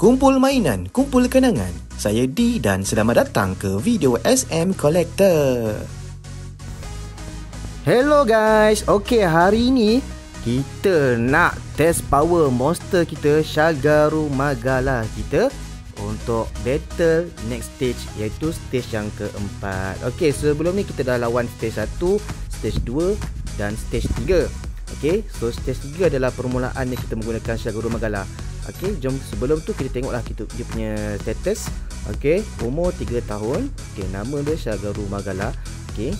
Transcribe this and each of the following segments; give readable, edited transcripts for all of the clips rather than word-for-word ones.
Kumpul mainan, kumpul kenangan. Saya D dan selamat datang ke video SM Collector. Hello guys. Okey, hari ini kita nak test power monster kita, Shagaru Magala kita, untuk battle next stage, iaitu stage yang keempat. Okey, sebelum ni kita dah lawan stage 1, stage 2 dan stage 3. Okey, so stage 3 adalah permulaan yang kita menggunakan Shagaru Magala. Okey, jom sebelum tu kita tengoklah dia punya status. Okey, umur 3 tahun. Okey, nama dia Shagaru Magala. Okey.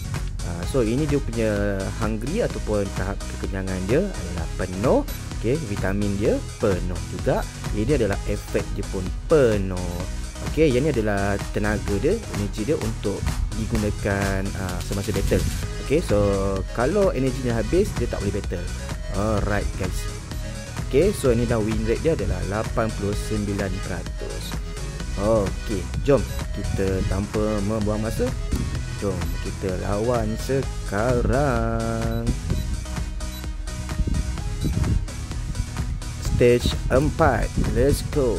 So ini dia punya hungry ataupun tahap kekenyangan dia adalah penuh. Okey, vitamin dia penuh juga. Ini adalah efek dia pun penuh. Okey, yang ni adalah tenaga dia, energi dia untuk digunakan semasa battle. Okey, so kalau energinya habis dia tak boleh battle. Alright guys. Okey, so ini dah win rate dia adalah 89%. Okey, jom kita tanpa membuang masa, jom kita lawan sekarang. Stage 4, let's go.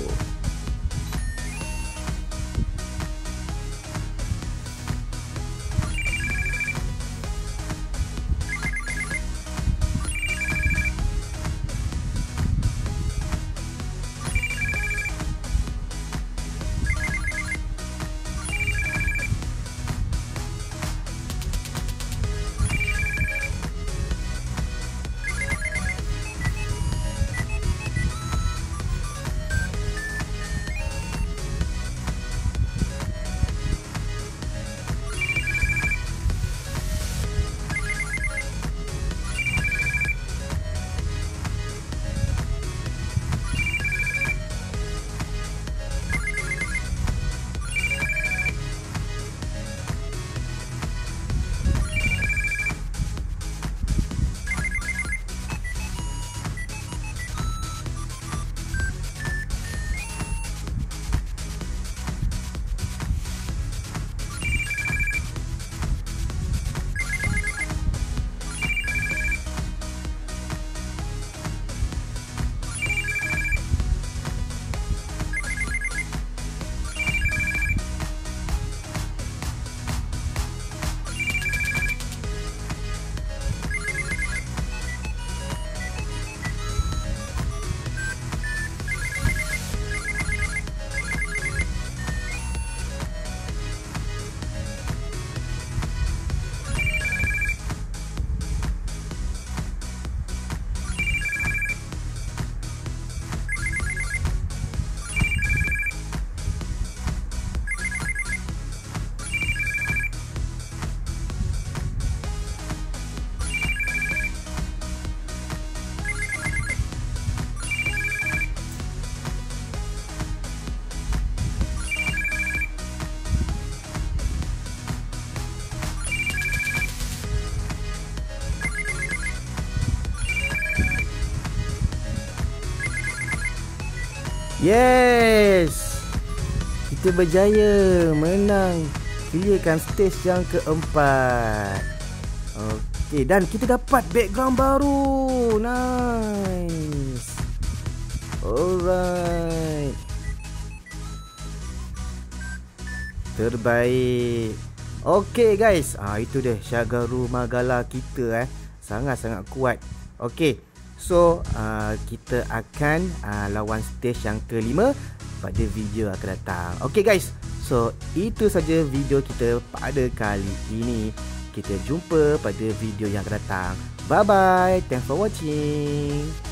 Yes, kita berjaya menang, clearkan stage yang keempat. Okey, dan kita dapat background baru. Nice. Alright, terbaik. Okey guys, itu dia Shagaru Magala kita, sangat-sangat kuat. Okey, so kita akan lawan stage yang kelima pada video akan datang. Okay guys, so itu saja video kita pada kali ini. Kita jumpa pada video yang akan datang. Bye bye, thanks for watching.